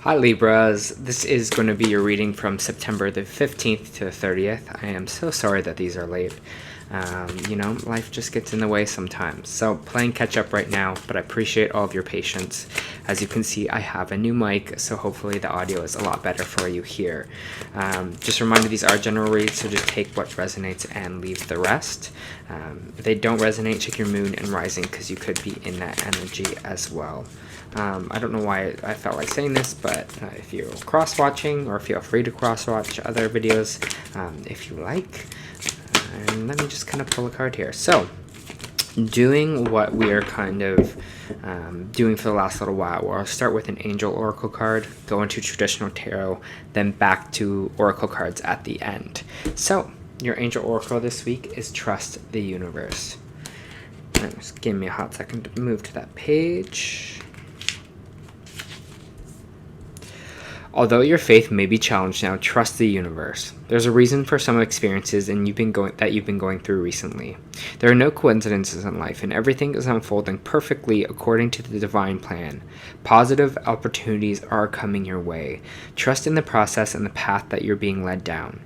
Hi Libras, this is going to be your reading from September the 15th to the 30th. I am so sorry that these are late. Life just gets in the way sometimes. So playing catch up right now, but I appreciate all of your patience. As you can see, I have a new mic, so hopefully the audio is a lot better for you here. Just a reminder, these are general reads, so just take what resonates and leave the rest. If they don't resonate, check your moon and rising, because you could be in that energy as well. I don't know why I felt like saying this, but if you're cross-watching, or feel free to cross-watch other videos if you like. And let me just kind of pull a card here. So, doing what we are kind of doing for the last little while, where I'll start with an angel oracle card, go into traditional tarot, then back to oracle cards at the end. So, your angel oracle this week is Trust the Universe. And just give me a hot second to move to that page. Although your faith may be challenged now, trust the universe. There's a reason for some experiences you've been going through recently. There are no coincidences in life, and everything is unfolding perfectly according to the divine plan. Positive opportunities are coming your way. Trust in the process and the path that you're being led down.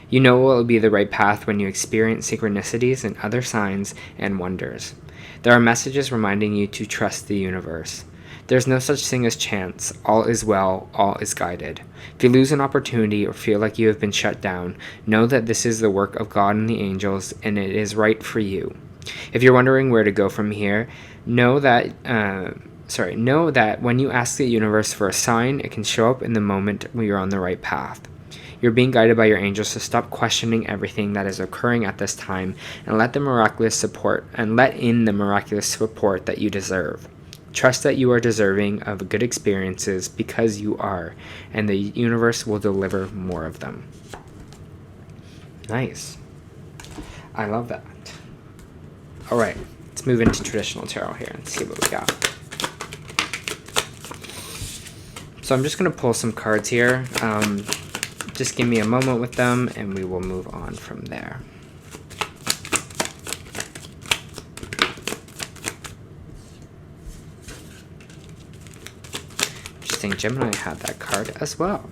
You know it will be the right path when you experience synchronicities and other signs and wonders. There are messages reminding you to trust the universe. There's no such thing as chance. All is well, all is guided. If you lose an opportunity or feel like you have been shut down, know that this is the work of God and the angels, and it is right for you. If you're wondering where to go from here, know that when you ask the universe for a sign, it can show up in the moment when you're on the right path. You're being guided by your angels, so stop questioning everything that is occurring at this time and let in the miraculous support that you deserve. Trust that you are deserving of good experiences because you are, and the universe will deliver more of them. Nice. I love that. All right, let's move into traditional tarot here and see what we got. So I'm just going to pull some cards here. Just give me a moment with them and we will move on from there. Gemini had that card as well.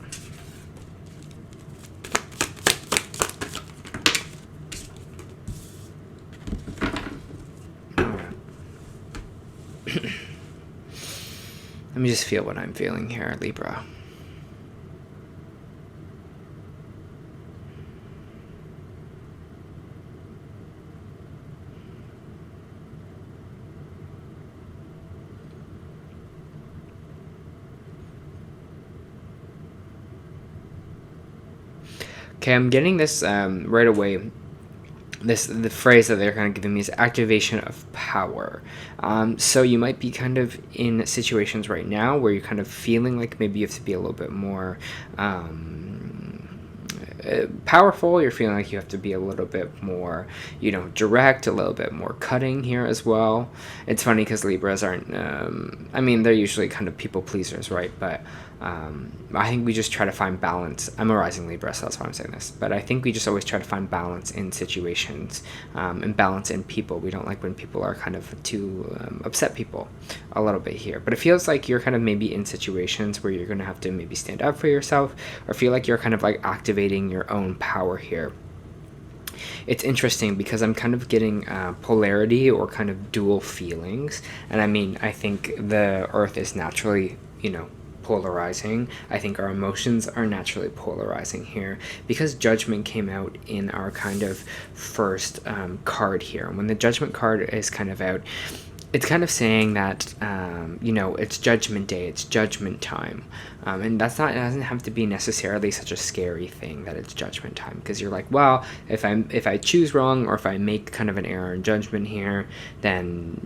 Let me just feel what I'm feeling here, Libra. Okay, I'm getting this right away. The phrase that they're kind of giving me is activation of power. So you might be kind of in situations right now where you're kind of feeling like maybe you have to be a little bit more powerful. You're feeling like you have to be a little bit more, direct, a little bit more cutting here as well. It's funny because Libras aren't, they're usually kind of people pleasers, right? But I think we just try to find balance. I'm a rising Libra, so that's why I'm saying this. But I think we just always try to find balance in situations and balance in people. We don't like when people are kind of too upset people a little bit here. But it feels like you're kind of maybe in situations where you're going to have to maybe stand up for yourself or feel like you're kind of like activating your own power here. It's interesting because I'm kind of getting polarity or kind of dual feelings. And I think the earth is naturally, polarizing. I think our emotions are naturally polarizing here because judgment came out in our kind of first card here. When the judgment card is kind of out, it's kind of saying that, it's judgment day, it's judgment time. And it doesn't have to be necessarily such a scary thing that it's judgment time, because you're like, well, if I choose wrong or if I make kind of an error in judgment here, then,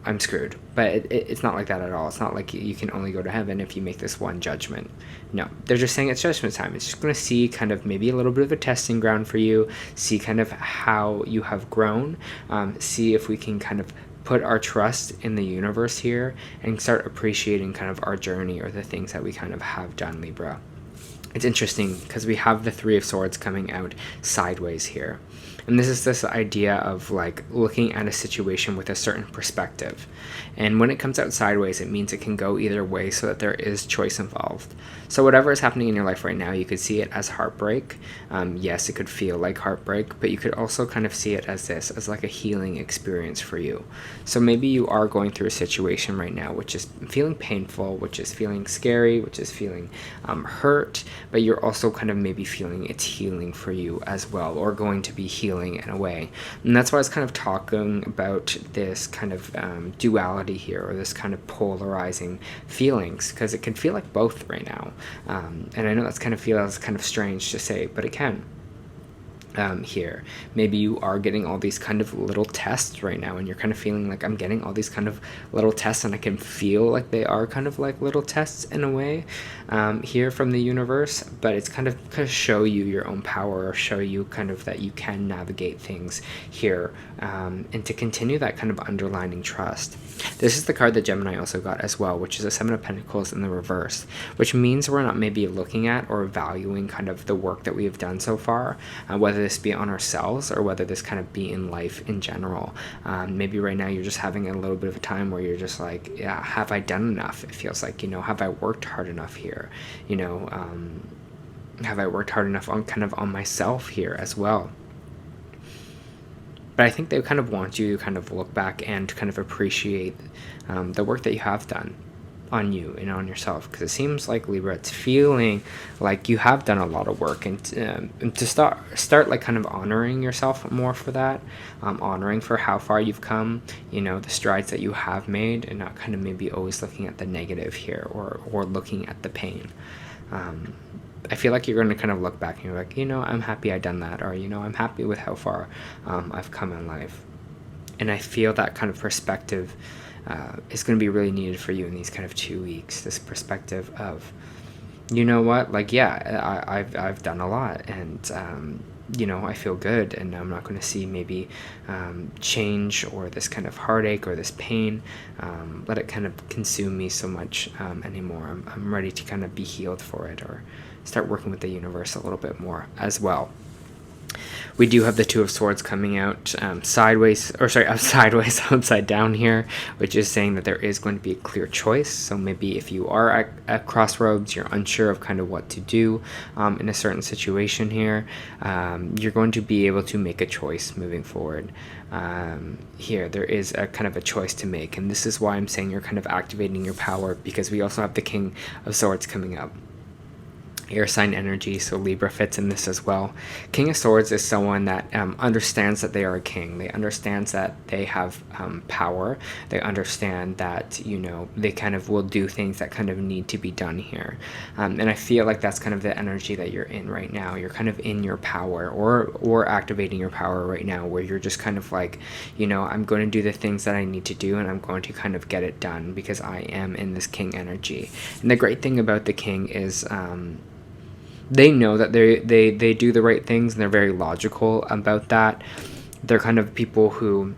I'm screwed. But it's not like that at all. It's not like you can only go to heaven if you make this one judgment. No, they're just saying it's judgment time. It's just going to see kind of maybe a little bit of a testing ground for you, see kind of how you have grown, see if we can kind of put our trust in the universe here and start appreciating kind of our journey or the things that we kind of have done, Libra. It's interesting because we have the Three of Swords coming out sideways here. And this is this idea of like looking at a situation with a certain perspective. And when it comes out sideways, it means it can go either way, so that there is choice involved. So whatever is happening in your life right now, you could see it as heartbreak. Yes, it could feel like heartbreak, but you could also kind of see it as this, as like a healing experience for you. So maybe you are going through a situation right now which is feeling painful, which is feeling scary, which is feeling hurt, but you're also kind of maybe feeling it's healing for you as well, or going to be healing in a way. And that's why I was kind of talking about this kind of duality here, or this kind of polarizing feelings, because it can feel like both right now. And I know that's kind of feels kind of strange to say, but it can. Here, maybe you are getting all these kind of little tests right now, and you're kind of feeling like, I'm getting all these kind of little tests, and I can feel like they are kind of like little tests in a way here from the universe, but it's kind of to show you your own power, or show you kind of that you can navigate things here, and to continue that kind of underlining trust. This is the card that Gemini also got as well, which is a Seven of Pentacles in the reverse, which means we're not maybe looking at or valuing kind of the work that we have done so far, whether this be on ourselves or whether this kind of be in life in general. Maybe right now you're just having a little bit of a time where you're just like, yeah, have I done enough? It feels like, have I worked hard enough here? Have I worked hard enough on kind of on myself here as well? But I think they kind of want you to kind of look back and kind of appreciate the work that you have done on you and on yourself, because it seems like, Libra, it's feeling like you have done a lot of work, and to start like kind of honoring yourself more for that, honoring for how far you've come, the strides that you have made, and not kind of maybe always looking at the negative here, or looking at the pain. I feel like you're going to kind of look back and you're like, I'm happy I done that, or I'm happy with how far I've come in life. And I feel that kind of perspective is going to be really needed for you in these kind of 2 weeks. This perspective of, like, yeah, I've done a lot, and I feel good, and I'm not going to see maybe change, or this kind of heartache, or this pain let it kind of consume me so much anymore. I'm ready to kind of be healed for it, or start working with the universe a little bit more as well. We do have the Two of Swords coming out sideways, upside down here, which is saying that there is going to be a clear choice. So maybe if you are at crossroads, you're unsure of kind of what to do in a certain situation here, you're going to be able to make a choice moving forward. Here, there is a kind of a choice to make, and this is why I'm saying you're kind of activating your power, because we also have the King of Swords coming up. Air sign energy, so Libra fits in this as well. King of Swords is someone that understands that they are a king. They understand that they have power. They understand that, they kind of will do things that kind of need to be done here. And I feel like that's kind of the energy that you're in right now. You're kind of in your power, or activating your power right now, where you're just kind of like, I'm going to do the things that I need to do, and I'm going to kind of get it done, because I am in this king energy. And the great thing about the king is they know that they do the right things, and they're very logical about that. They're kind of people who,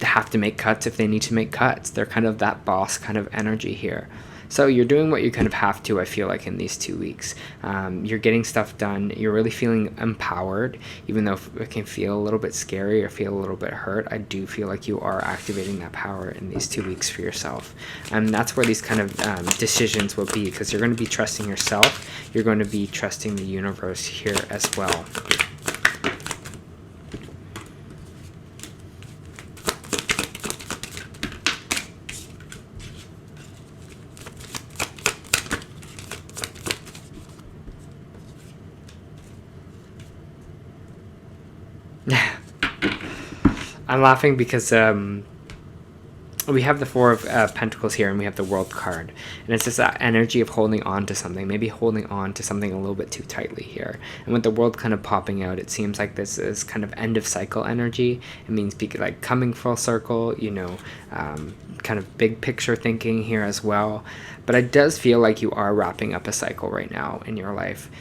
have to make cuts if they need to make cuts. They're kind of that boss kind of energy here. So you're doing what you kind of have to, I feel like, in these 2 weeks. You're getting stuff done. You're really feeling empowered, even though it can feel a little bit scary or feel a little bit hurt. I do feel like you are activating that power in these 2 weeks for yourself. And that's where these kind of decisions will be, because you're going to be trusting yourself. You're going to be trusting the universe here as well. I'm laughing because we have the Four of Pentacles here, and we have the World card, and it's just that energy of holding on to something, maybe holding on to something a little bit too tightly here. And with the World kind of popping out, it seems like this is kind of end of cycle energy. It means like coming full circle, kind of big picture thinking here as well. But it does feel like you are wrapping up a cycle right now in your life,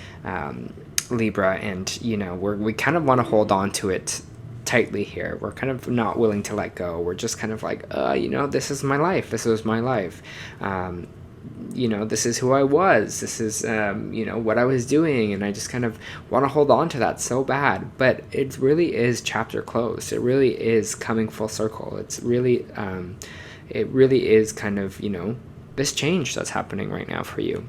Libra, and we kind of want to hold on to it tightly here. We're kind of not willing to let go. We're just kind of like, this is my life. This was my life. you know, this is who I was, this is, you know, what I was doing, and I just kind of want to hold on to that so bad. But it really is chapter closed. It really is coming full circle. It really is kind of, you know, this change that's happening right now for you.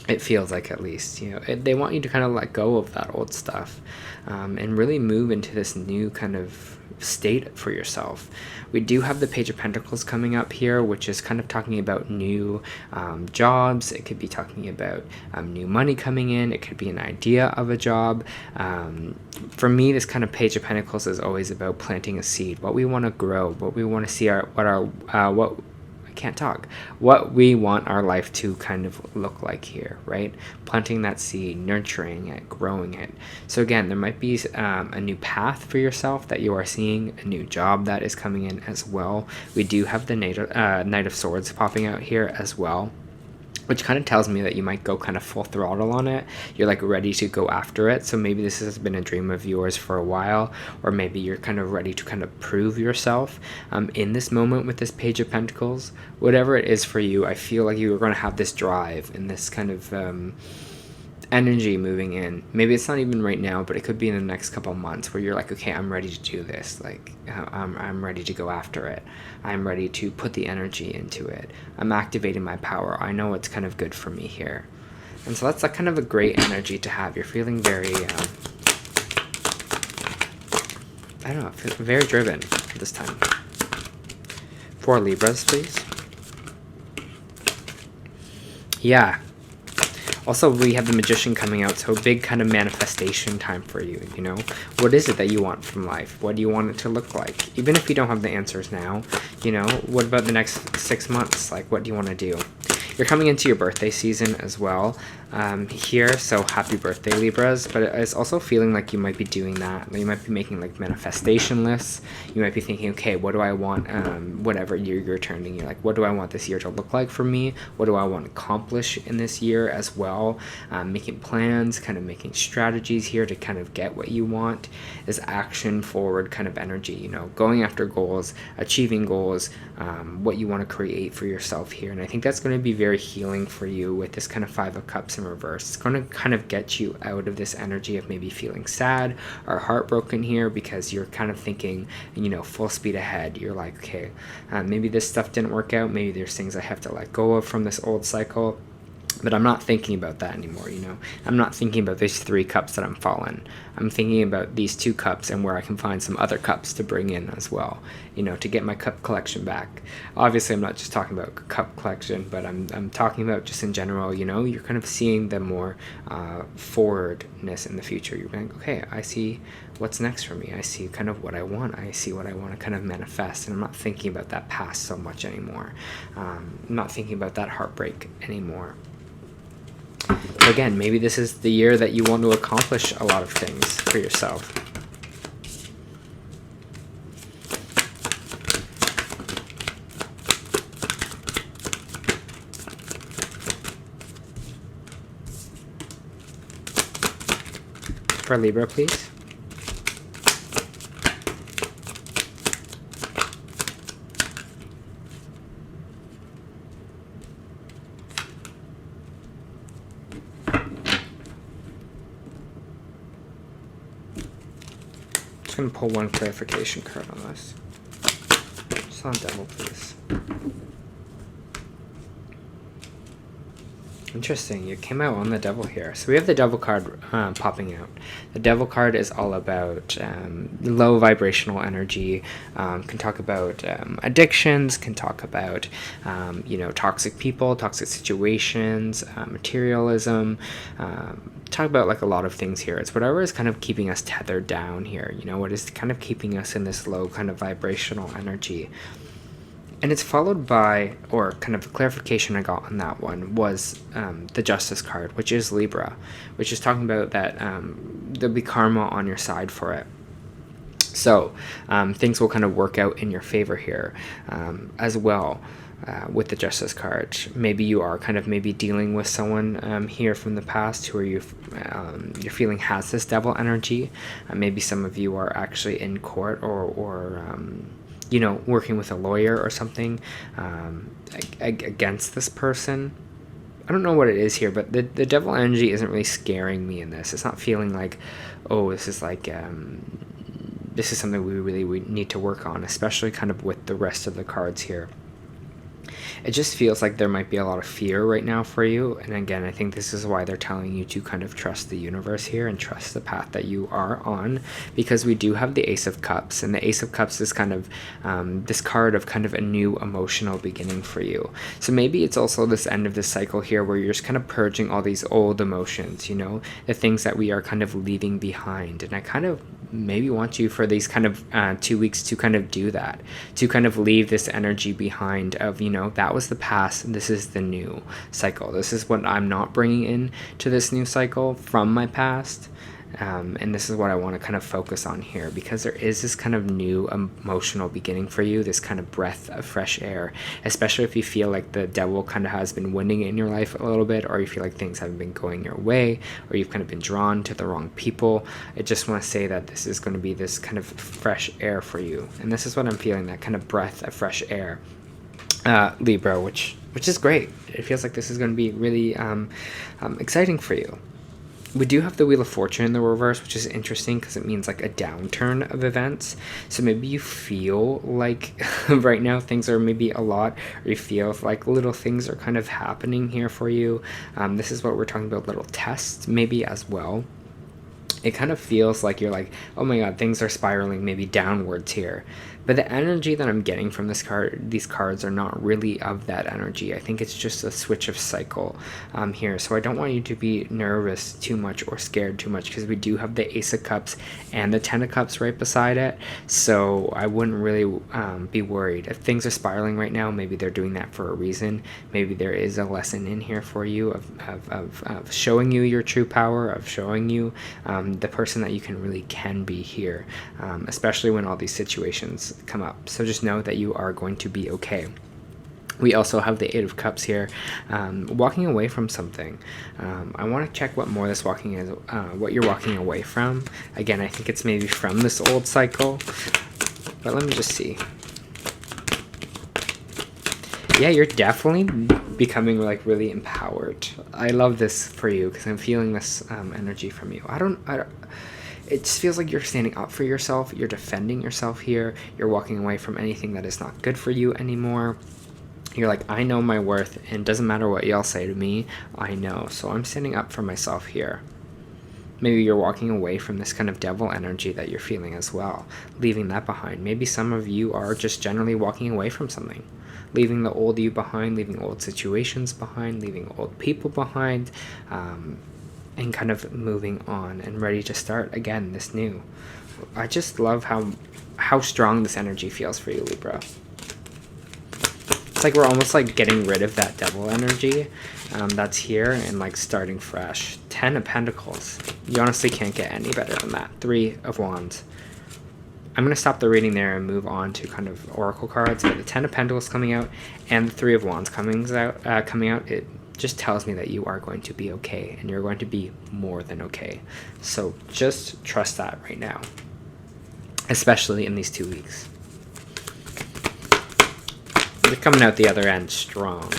It feels like, at least, you know, they want you to kind of let go of that old stuff, and really move into this new kind of state for yourself. We do have the Page of Pentacles coming up here, which is kind of talking about new jobs. It could be talking about new money coming in. It could be an idea of a job. For me, this kind of Page of Pentacles is always about planting a seed, what we want to grow, what we want to see what we want our life to kind of look like here, right? Planting that seed, nurturing it, growing it. So again, there might be a new path for yourself that you are seeing, a new job that is coming in as well. We do have the Knight of Swords popping out here as well, which kind of tells me that you might go kind of full throttle on it. You're like ready to go after it. So maybe this has been a dream of yours for a while, or maybe you're kind of ready to kind of prove yourself in this moment with this Page of Pentacles. Whatever it is for you, I feel like you are going to have this drive and this kind of energy moving in. Maybe it's not even right now, but it could be in the next couple months, where you're like, okay, I'm ready to do this. Like, I'm ready to go after it. I'm ready to put the energy into it. I'm activating my power. I know it's kind of good for me here. And so that's kind of a great energy to have. You're feeling very, I don't know, very driven this time. For Libras, please. Yeah. Also, we have the Magician coming out, so a big kind of manifestation time for you, you know? What is it that you want from life? What do you want it to look like? Even if you don't have the answers now, you know, what about the next 6 months? Like, what do you want to do? You're coming into your birthday season as well here, so happy birthday, Libras. But it's also feeling like you might be doing that. You might be making like manifestation lists. You might be thinking, okay, what do I want, whatever year you're turning, you're like, what do I want this year to look like for me? What do I want to accomplish in this year as well? Making plans, kind of making strategies here to kind of get what you want. Is action forward kind of energy, you know, going after goals, achieving goals, what you want to create for yourself here. And I think that's going to be very healing for you with this kind of Five of Cups in reverse. It's going to kind of get you out of this energy of maybe feeling sad or heartbroken here, because you're kind of thinking, you know, full speed ahead. You're like, okay, maybe this stuff didn't work out. Maybe there's things I have to let go of from this old cycle. But I'm not thinking about that anymore, you know. I'm not thinking about these 3 cups that I'm fallen. I'm thinking about these 2 cups and where I can find some other cups to bring in as well, you know, to get my cup collection back. Obviously, I'm not just talking about cup collection, but I'm talking about just in general, you know. You're kind of seeing the more forwardness in the future. You're like, okay, I see what's next for me. I see kind of what I want. I see what I want to kind of manifest. And I'm not thinking about that past so much anymore. I'm not thinking about that heartbreak anymore. So again, maybe this is the year that you want to accomplish a lot of things for yourself. For Libra, please. Going to pull one clarification card on this. Just on Devil, please. Interesting, you came out on the Devil here. So we have the Devil card popping out. The Devil card is all about low vibrational energy, can talk about addictions, can talk about you know, toxic people, toxic situations, materialism, talk about like a lot of things here. It's whatever is kind of keeping us tethered down here, you know, what is kind of keeping us in this low kind of vibrational energy. And it's followed by, or kind of the clarification I got on that one was the Justice card, which is Libra, which is talking about that there'll be karma on your side for it. So things will kind of work out in your favor here as well. With the Justice card, maybe you are kind of maybe dealing with someone here from the past who are you're feeling has this Devil energy. Maybe some of you are actually in court or you know, working with a lawyer or something against this person. I don't know what it is here, but the devil energy isn't really scaring me in this. It's not feeling like, oh, this is like, this is something we need to work on, especially kind of with the rest of the cards here. It just feels like there might be a lot of fear right now for you. And again, I think this is why they're telling you to kind of trust the universe here and trust the path that you are on, because we do have the Ace of Cups, and the Ace of Cups is kind of this card of kind of a new emotional beginning for you. So maybe it's also this end of this cycle here where you're just kind of purging all these old emotions, you know, the things that we are kind of leaving behind. And I kind of maybe want you for these kind of 2 weeks to kind of do that, to kind of leave this energy behind of, you know, that was the past and this is the new cycle. This is what I'm not bringing in to this new cycle from my past. And this is what I want to kind of focus on here, because there is this kind of new emotional beginning for you, this kind of breath of fresh air, especially if you feel like the devil kind of has been winning in your life a little bit, or you feel like things haven't been going your way, or you've kind of been drawn to the wrong people. I just want to say that this is going to be this kind of fresh air for you. And this is what I'm feeling, that kind of breath of fresh air, Libra, which is great. It feels like this is going to be really exciting for you. We do have the Wheel of Fortune in the reverse, which is interesting because it means like a downturn of events. So maybe you feel like right now things are maybe a lot, or you feel like little things are kind of happening here for you. This is what we're talking about, little tests maybe as well. It kind of feels like you're like, oh my god, things are spiraling maybe downwards here. But the energy that I'm getting from this card, these cards are not really of that energy. I think it's just a switch of cycle here. So I don't want you to be nervous too much or scared too much, because we do have the Ace of Cups and the Ten of Cups right beside it. So I wouldn't really be worried. If things are spiraling right now, maybe they're doing that for a reason. Maybe there is a lesson in here for you of showing you your true power, of showing you the person that you can be here, especially when all these situations come up. So just know that you are going to be okay. We also have the Eight of Cups here, walking away from something. I want to check what more this walking is, what you're walking away from. Again, I think it's maybe from this old cycle, but let me just see. Yeah, you're definitely becoming like really empowered. I love this for you because I'm feeling this energy from you. I don't it just feels like you're standing up for yourself, you're defending yourself here, you're walking away from anything that is not good for you anymore. You're like, I know my worth, and it doesn't matter what y'all say to me, I know. So I'm standing up for myself here. Maybe you're walking away from this kind of devil energy that you're feeling as well, leaving that behind. Maybe some of you are just generally walking away from something, leaving the old you behind, leaving old situations behind, leaving old people behind, and kind of moving on and ready to start again this new. I just love how strong this energy feels for you, Libra. It's like we're almost like getting rid of that devil energy that's here and like starting fresh. 10 of Pentacles. You honestly can't get any better than that. 3 of Wands. I'm going to stop the reading there and move on to kind of oracle cards. But the 10 of Pentacles coming out and the 3 of Wands coming out, it just tells me that you are going to be okay, and you're going to be more than okay. So just trust that right now, especially in these 2 weeks. They're coming out the other end strong.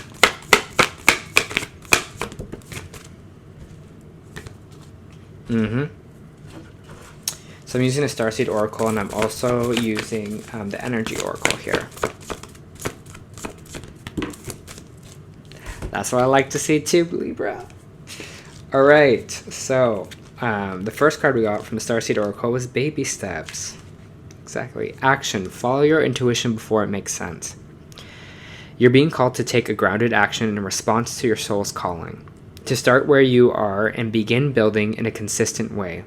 So I'm using a Starseed Oracle, and I'm also using the Energy Oracle here. That's what I like to see too, Libra. All right, so the first card we got from the Starseed Oracle was Baby Steps. Exactly. Action. Follow your intuition before it makes sense. You're being called to take a grounded action in response to your soul's calling, to start where you are and begin building in a consistent way.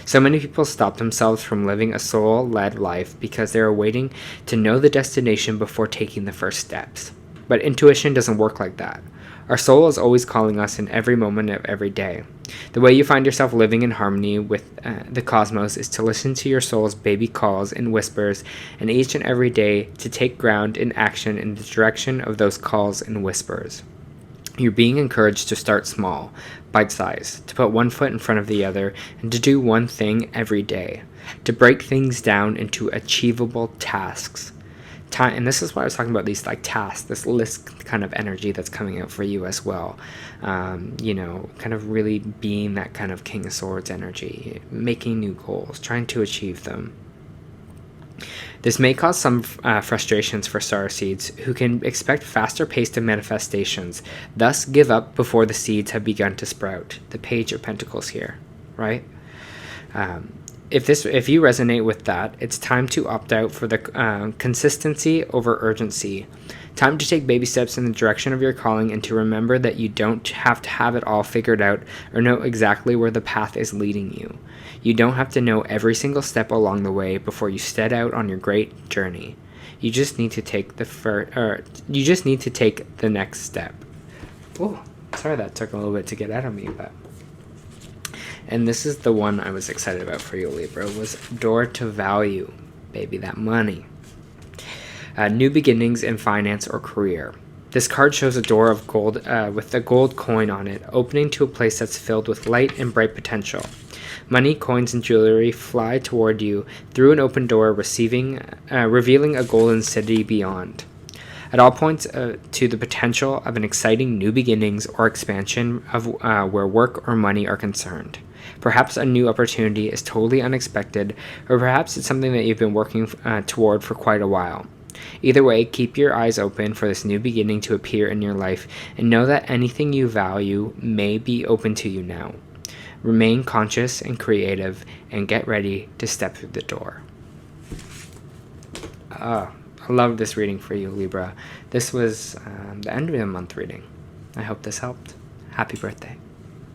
So many people stop themselves from living a soul-led life because they are waiting to know the destination before taking the first steps. But intuition doesn't work like that. Our soul is always calling us in every moment of every day. The way you find yourself living in harmony with the cosmos is to listen to your soul's baby calls and whispers, and each and every day to take ground in action in the direction of those calls and whispers. You're being encouraged to start small, bite-sized, to put one foot in front of the other, and to do one thing every day, to break things down into achievable tasks. time, and this is why I was talking about these like tasks, this list kind of energy that's coming out for you as well. You know, kind of really being that kind of King of Swords energy, making new goals, trying to achieve them. This may cause some frustrations for star seeds who can expect faster pace of manifestations, thus give up before the seeds have begun to sprout. The Page of Pentacles here, right? If you resonate with that, it's time to opt out for the consistency over urgency. Time to take baby steps in the direction of your calling, and to remember that you don't have to have it all figured out or know exactly where the path is leading you. You don't have to know every single step along the way before you set out on your great journey. You just need to take the next step. Oh, sorry that took a little bit to get out of me, but. And this is the one I was excited about for you, Libra, was Door to Value, baby, that money. New beginnings in finance or career. This card shows a door of gold with a gold coin on it, opening to a place that's filled with light and bright potential. Money, coins, and jewelry fly toward you through an open door, revealing a golden city beyond. It all points to the potential of an exciting new beginnings or expansion of where work or money are concerned. Perhaps a new opportunity is totally unexpected, or perhaps it's something that you've been working toward for quite a while. Either way, keep your eyes open for this new beginning to appear in your life, and know that anything you value may be open to you now. Remain conscious and creative, and get ready to step through the door. I love this reading for you, Libra. This was the end of the month reading. I hope this helped. Happy birthday.